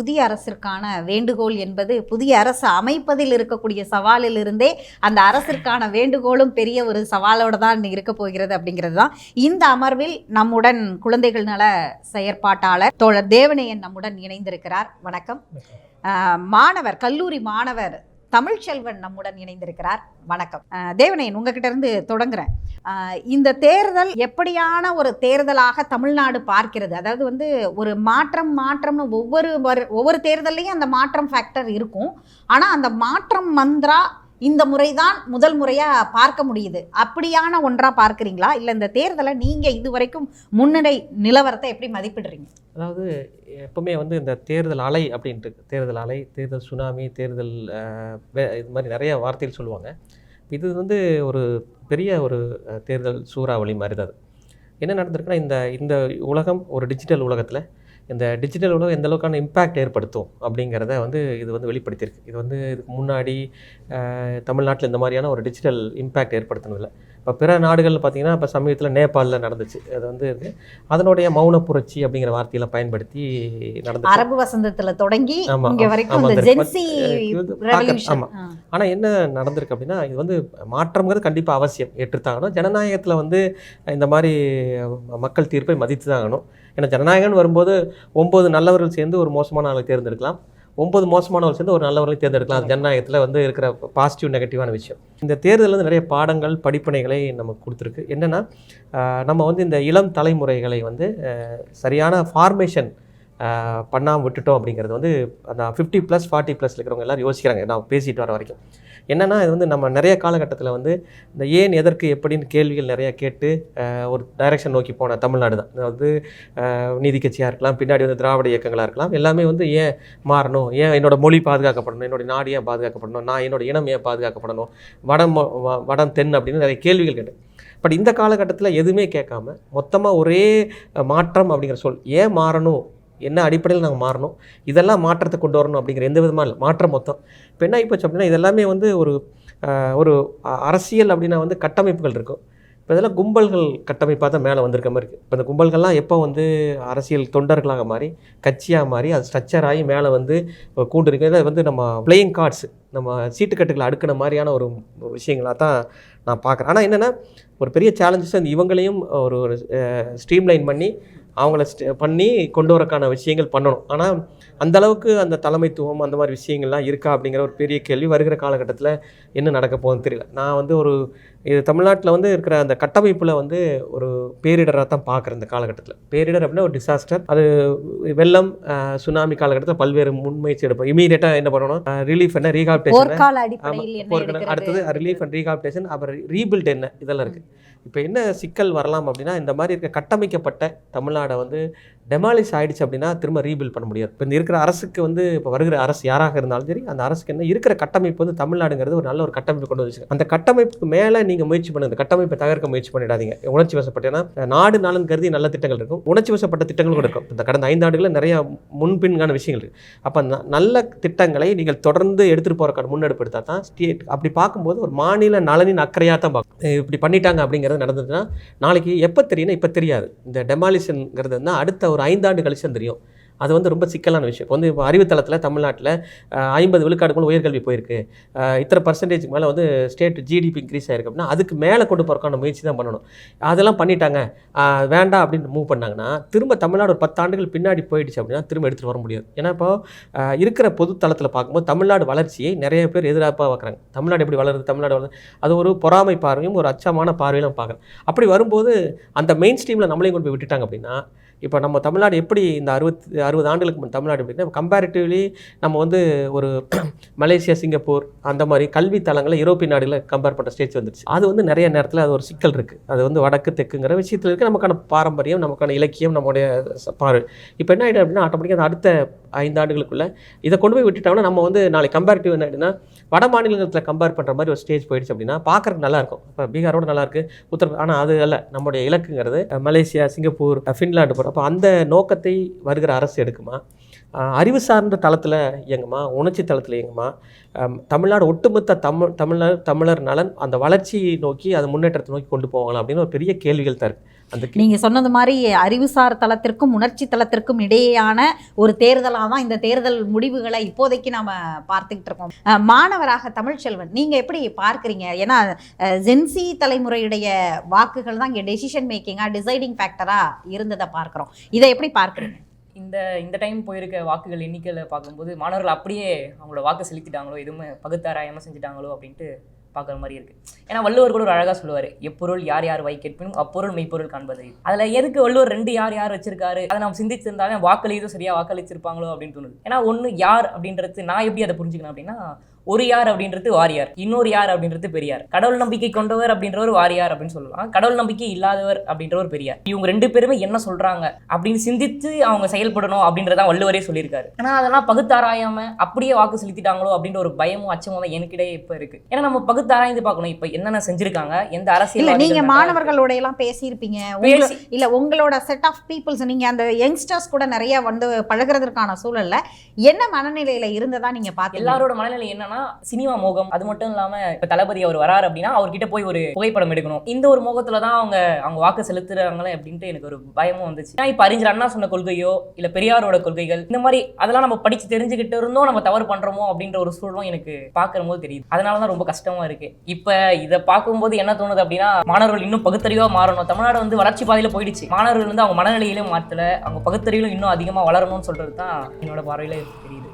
புதிய அரசிற்கான வேண்டுகோள் என்பது புதிய அரசு அமைப்பதில் இருக்கக்கூடிய சவாலிலிருந்தே அந்த அரசிற்கான வேண்டுகோளும் பெரிய ஒரு சவாலோடு தான் இருக்க போகிறது அப்படிங்கிறது தான். இந்த அமர்வில் நம்முடன் குழந்தைகள் நல செயற்பாட்டாளர் தோழர் தேவனையன் நம்முடன் இணைந்திருக்கிறார். வணக்கம். மாணவர், கல்லூரி மாணவர் தமிழ்ச்செல்வன் நம்முடன் இணைந்திருக்கிறார். வணக்கம். தேவனையன், உங்ககிட்ட இருந்து தொடங்குறேன். இந்த தேர்தல் எப்படியான ஒரு தேர்தலாக தமிழ்நாடு பார்க்கிறது? அதாவது ஒரு மாற்றம்னு ஒவ்வொரு தேர்தல்லையும் அந்த மாற்றம் ஃபேக்டர் இருக்கும். ஆனால் அந்த மாற்றம் மந்த்ரா இந்த முறைதான் முதல் முறையாக பார்க்க முடியுது. அப்படியான ஒன்றாக பார்க்குறீங்களா? இல்லை இந்த தேர்தலை நீங்கள் இதுவரைக்கும் முன்னிலை நிலவரத்தை எப்படி மதிப்பிடுறீங்க? அதாவது எப்பவுமே இந்த தேர்தல் அலை அப்படின்ட்டு, தேர்தல் அலை, தேர்தல் சுனாமி, தேர்தல் இது மாதிரி நிறைய வார்த்தைகள் சொல்லுவாங்க. இது ஒரு பெரிய ஒரு தேர்தல் சூறாவளி மாதிரி தான். என்ன நடந்திருக்குன்னா, இந்த உலகம் ஒரு டிஜிட்டல் உலகத்தில் இந்த டிஜிட்டல் உலகம் எந்த அளவுக்கான இம்பேக்ட் ஏற்படுத்தும் அப்படிங்கிறத இது வெளிப்படுத்தியிருக்கு. இதுக்கு முன்னாடி தமிழ்நாட்டில் இந்த மாதிரியான ஒரு டிஜிட்டல் இம்பேக்ட் ஏற்படுத்தணும் இல்லை. இப்போ பிற நாடுகள் பார்த்திங்கன்னா, இப்போ சமீபத்தில் நேபாளில் நடந்துச்சு. அது அதனுடைய மௌன புரட்சி அப்படிங்கிற வார்த்தையெல்லாம் பயன்படுத்தி நடந்து அரபு வசந்தத்தில் தொடங்கி ஆமாம். ஆனால் என்ன நடந்திருக்கு அப்படின்னா, இது மாற்றம்ங்கிறது கண்டிப்பாக அவசியம், ஏற்றுத்தாகணும். ஜனநாயகத்தில் இந்த மாதிரி மக்கள் தீர்ப்பை மதித்து தான் ஆகணும். ஏன்னா ஜனநாயகம்னு வரும்போது 9 நல்லவர்கள் சேர்ந்து ஒரு மோசமான ஆளை தேர்ந்தெடுக்கலாம், 9 மோசமானவர்கள் சேர்ந்து ஒரு நல்லவர்களை தேர்ந்தெடுக்கலாம். அது ஜனநாயகத்தில் இருக்கிற பாசிட்டிவ் நெகட்டிவான விஷயம். இந்த தேர்தலில் நிறைய பாடங்கள், படிப்பினைகளை நமக்கு கொடுத்துருக்கு. என்னென்னா, நம்ம இந்த இளம் தலைமுறைகளை சரியான ஃபார்மேஷன் பண்ணாமல் விட்டுட்டோம் அப்படிங்கிறது அந்த 50+ 40+ இருக்கிறவங்க எல்லோரும் யோசிக்கிறாங்க. நான் பேசிட்டு வர வரைக்கும் என்னென்னா, இது நம்ம நிறைய காலகட்டத்தில் இந்த ஏன், எதற்கு, எப்படின்னு கேள்விகள் நிறையா கேட்டு ஒரு டைரக்ஷன் நோக்கி போன தமிழ்நாடு தான். நீதி கட்சியாக இருக்கலாம், பின்னாடி திராவிட இயக்கங்களாக இருக்கலாம், எல்லாமே ஏன் மாறணும், ஏன் என்னோட மொழி பாதுகாக்கப்படணும், என்னோட நாடு ஏன் பாதுகாக்கப்படணும், நான் என்னோட இனம் ஏன் பாதுகாக்கப்படணும், வடம் தென் அப்படின்னு நிறைய கேள்விகள் கேட்டேன். பட் இந்த காலகட்டத்தில் எதுவுமே கேட்காம மொத்தமாக ஒரே மாற்றம் அப்படிங்கிற சொல், ஏன் மாறணும், என்ன அடிப்படையில் நாங்கள் மாறணும், இதெல்லாம் மாற்றத்தை கொண்டு வரணும் அப்படிங்கிற எந்த விதமாக இல்லை, மாற்றம் மொத்தம். இப்போ என்ன ஆகிப்போச்சு அப்படின்னா, இதெல்லாமே ஒரு அரசியல் அப்படின்னா கட்டமைப்புகள் இருக்கும். இப்போ இதெல்லாம் கும்பல்கள் கட்டமைப்பாக தான் மேலே வந்திருக்க மாதிரி இருக்குது. இப்போ இந்த கும்பல்கள்லாம் எப்போ அரசியல் தொண்டர்களாக மாறி, கட்சியாக மாறி, அது ஸ்ட்ரக்சர் ஆகி மேலே கூண்டு இருக்குது. இதை நம்ம பிளேயிங் கார்ட்ஸ், நம்ம சீட்டுக்கட்டுகளை அடுக்கின மாதிரியான ஒரு விஷயங்களாக தான் நான் பார்க்குறேன். ஆனால் என்னென்னா, ஒரு பெரிய சேலஞ்சஸ் இவங்களையும் ஒரு ஸ்ட்ரீம்லைன் பண்ணி அவங்கள பண்ணி கொண்டு வரக்கான விஷயங்கள் பண்ணணும். ஆனால் அந்தளவுக்கு அந்த தலைமைத்துவம் அந்த மாதிரி விஷயங்கள்லாம் இருக்கா அப்படிங்கிற ஒரு பெரிய கேள்வி வருகிற காலகட்டத்தில் என்ன நடக்க போகுதுன்னு தெரியல. நான் இது தமிழ்நாட்டில் இருக்கிற அந்த கட்டமைப்பில் ஒரு பேரிடராக தான் பார்க்குறேன். இந்த காலகட்டத்தில் பேரிடர் அப்படின்னா ஒரு டிசாஸ்டர். அது வெள்ளம், சுனாமி காலகட்டத்தில் பல்வேறு முன்முயற்சி எடுப்போம். இமீடியட்டாக என்ன பண்ணணும், ரிலீஃப் என்ன, ரீஹாபிலிட்டேஷன், அடுத்தது ரிலீஃப் அண்ட் ரீஹாபிலிட்டேஷன், அப்புறம் ரீபில்ட் என்ன, இதெல்லாம் இருக்குது. இப்போ என்ன சிக்கல் வரலாம் அப்படின்னா, இந்த மாதிரி இருக்க கட்டமைக்கப்பட்ட தமிழ்நாடை டெமாலிஷ் ஆகிடுச்சு அப்படின்னா திரும்ப ரீபில்ட் பண்ண முடியாது. இப்போ இருக்கிற அரசுக்கு இப்போ வருகிற அரசு யாராக இருந்தாலும் சரி, அந்த அரசுக்கு என்ன இருக்கிற கட்டமைப்பு தமிழ்நாடுங்கிறது ஒரு நல்ல ஒரு கட்டமைப்பு கொண்டு வந்துச்சு. அந்த கட்டமைப்புக்கு மேலே நீங்கள் முயற்சி பண்ணுங்க, கட்டமைப்பை தகர்க்க முயற்சி பண்ணிடாதீங்க. உணர்ச்சி வசப்பட்டேன்னா நாடு நாளும் கருதி நல்ல திட்டங்கள் இருக்கும், உணர்ச்சி வசப்பட்ட திட்டங்கள் கூட இருக்கும். இந்த கடந்த 5 ஆண்டுகளில் நிறைய முன்பின்கான விஷயங்கள் இருக்குது. அப்போ நல்ல திட்டங்களை நீங்கள் தொடர்ந்து எடுத்துகிட்டு போகிறக்கான முன்னெடுப்பு எடுத்தால் தான் ஸ்டேட். அப்படி பார்க்கும்போது ஒரு மாநில நலனின் அக்கறையாக தான் பார்க்கும். இப்படி பண்ணிட்டாங்க அப்படிங்கிறது நடந்ததுன்னா நாளைக்கு எப்போ தெரியும்னா, இப்போ தெரியாது. இந்த டெமாலிஷன்ங்கிறது அடுத்த ஒரு 5 ஆண்டு கழிச்சு தெரியும். அது ரொம்ப சிக்கலான விஷயம். இப்போ அறிவுத்தளத்தில் தமிழ்நாட்டில் 50 விழுக்காடுக்குள்ள உயர்கல்வி போயிருக்கு, இத்தனை பர்சன்டேஜுக்கு மேலே ஸ்டேட் ஜிடிபி இன்க்ரீஸ் ஆகிருக்கு அப்படின்னா அதுக்கு மேலே கொண்டு போகிறக்கான முயற்சி தான் பண்ணணும். அதெல்லாம் பண்ணிட்டாங்க, வேண்டாம் அப்படின்னு மூவ் பண்ணாங்கன்னா திரும்ப தமிழ்நாடு ஒரு 10 ஆண்டுகள் பின்னாடி போயிடுச்சு அப்படின்னா திரும்ப எடுத்துகிட்டு வர முடியாது. ஏன்னா இப்போ இருக்கிற பொது தளத்தில் பார்க்கும்போது தமிழ்நாடு வளர்ச்சியை நிறைய பேர் எதிராக பார்க்குறாங்க. தமிழ்நாடு எப்படி வளருது, தமிழ்நாடு வளருது, அது ஒரு பொறாமை பார்வையும் ஒரு அச்சமான பார்வையிலும் பார்க்குறேன். அப்படி வரும்போது அந்த மெயின் ஸ்ட்ரீமில் நம்மளையும் கொண்டு போய் விட்டுட்டாங்க அப்படின்னா, இப்போ நம்ம தமிழ்நாடு எப்படி இந்த 60 ஆண்டுகளுக்கு தமிழ்நாடு எப்படின்னா, கம்பேரிட்டிவ்லி நம்ம ஒரு மலேசியா, சிங்கப்பூர் அந்த மாதிரி கல்வி தளங்களை யூரோப்பிய நாடுகளை கம்பேர் பண்ணுற ஸ்டேஜ் வந்துருச்சு. அது நிறைய நேரத்தில் அது ஒரு சிக்கல் இருக்குது. அது வடக்கு தெற்குங்கிற விஷயத்தில் இருக்குது. நமக்கான பாரம்பரியம், நமக்கான இலக்கியம், நம்முடைய பார்வை. இப்போ என்ன ஆகிடும் அப்படின்னா, ஆட்டோமேட்டிக்காக அடுத்த 5 ஆண்டுகளுக்குள்ளே இதை கொண்டு போய் விட்டுட்டோம்னா நம்ம நாளைக்கு கம்பேரிட்டிவ் என்ன ஆகிடுன்னா, வட மாநிலத்தில் கம்பேர் பண்ணுற மாதிரி ஒரு ஸ்டேஜ் போயிடுச்சு அப்படின்னா பார்க்குறதுக்கு நல்லாயிருக்கும். இப்போ பீகாரோட நல்லாயிருக்கு, ஆனால் அது அல்ல நம்முடைய இலக்குங்கிறது. மலேசியா, சிங்கப்பூர், ஃபின்லாண்டு போகிற அப்போ அந்த நோக்கத்தை வருகிற அரசு எடுக்குமா, அறிவு சார்ந்த தளத்தில் இயங்குமா, உணர்ச்சி தளத்தில் இயங்குமா, தமிழ்நாடு ஒட்டுமொத்த தமிழர் நலன் அந்த வளர்ச்சியை நோக்கி, அந்த முன்னேற்றத்தை நோக்கி கொண்டு போவாங்களா அப்படின்னு ஒரு பெரிய கேள்விகள் தான் இருக்குது. நீங்க சொன்னது மாதிரி அறிவுசார் தளத்திற்கும் உணர்ச்சி தளத்திற்கும் இடையேயான ஒரு தேர்தலாக தான் இந்த தேர்தல் முடிவுகளை இப்போதைக்கு நாம பார்த்துக்கிட்டு இருக்கோம். மாணவராக தமிழ்ச்செல்வன், நீங்க எப்படி பார்க்குறீங்க? ஏன்னா ஜென்சி தலைமுறையுடைய வாக்குகள் தான் இங்கே டெசிஷன் மேக்கிங்கா டிசைடிங் ஃபேக்டரா இருந்ததை பார்க்குறோம். இதை எப்படி பார்க்குறீங்க? இந்த டைம் போயிருக்க வாக்குகள் எண்ணிக்கையில் பார்க்கும்போது மாணவர்கள் அப்படியே அவங்களோட வாக்கு செலுத்திட்டாங்களோ, எதுவுமே பகுத்தாராயமாக செஞ்சுட்டாங்களோ அப்படின்ட்டு பார்க்குற மாதிரி இருக்குது. ஏன்னா வள்ளுவர் கூட ஒரு அழகாக சொல்லுவார், எப்பொருள் யார் யார் வாய் கேட்பினும் அப்பொருள் மெய்ப்பொருள் காண்பது. அதில் எதுக்கு வள்ளுவர் 2 யார் வச்சிருக்காரு, அதை நம்ம சிந்திச்சிருந்தாலும் வாக்களிதும் சரியாக வாக்களிச்சிருப்பாங்களோ அப்படின்னு தோணுது. ஏன்னா ஒன்று யார் அப்படின்றது நான் எப்படி அதை புரிஞ்சுக்கணும் அப்படின்னா, ஒரு யார் அப்படின்றது வாரியார், இன்னொரு யார் அப்படின்றது பெரியார். கடவுள் நம்பிக்கை கொண்டவர் அப்படின்றவர் வாரியார் அப்படின்னு சொல்லலாம், கடவுள் நம்பிக்கை இல்லாதவர் அப்படின்றவர் பெரியார். இவங்க 2 பேருமே என்ன சொல்றாங்க அப்படின்னு சிந்தித்து அவங்க செயல்படணும் அப்படின்றதான் வள்ளுவரே சொல்லியிருக்காரு. ஆனா அதெல்லாம் பகுத்தாராயாம அப்படியே வாக்கு செலுத்திட்டாங்களோ அப்படின்ற ஒரு பயமும் அச்சமும் தான் எனக்கிடையே இப்ப இருக்கு. ஏன்னா நம்ம பகுத்தாராய்ந்து பார்க்கணும், இப்ப என்னென்ன செஞ்சிருக்காங்க, எந்த அரசியல். நீங்க மாணவர்களோட எல்லாம் பேசியிருப்பீங்க, இல்ல உங்களோட செட் ஆஃப் பீப்புள்ஸ், நீங்க அந்த யங்ஸ்டர்ஸ் கூட நிறைய வந்து பழகுறதுக்கான சூழல்ல என்ன மனநிலையில இருந்ததா நீங்க பாத்தீங்க? எல்லாரோட மனநிலை என்ன, சினிமா மோகம். அது மட்டும் இல்லாம இப்ப தளபதி அவர் வராரு அப்படின்னா அவர்கிட்ட போய் ஒரு புகைப்படம் எடுக்கணும். இந்த ஒரு மோகத்துல தான் அவங்க வாக்கு செலுத்துறாங்களே அப்படின்ட்டு எனக்கு ஒரு பயமும் வந்துச்சு. இப்ப அறிஞர் அண்ணா சொன்ன கொள்கையோ இல்ல பெரியாரோட கொள்கைகள் இந்த மாதிரி அதெல்லாம் நம்ம படிச்சு தெரிஞ்சுக்கிட்டு இருந்தோம் நம்ம தவறு பண்றோமோ அப்படின்ற ஒரு சூழலும் எனக்கு பார்க்கும் போது தெரியுது. அதனாலதான் ரொம்ப கஷ்டமா இருக்கு. இப்ப இதை பார்க்கும்போது என்ன தோணுது அப்படின்னா, மாணவர்கள் இன்னும் பகுத்தறிவா மாறணும். தமிழ்நாடு வந்து வளர்ச்சி பாதையில போயிடுச்சு. மாணவர்கள் வந்து அவங்க மனநிலையிலும் மாத்தல, அவங்க பகுத்தறிவிலும் இன்னும் அதிகமா வளரணும்னு சொல்றது தான் என்னோட பார்வையில தெரியுது.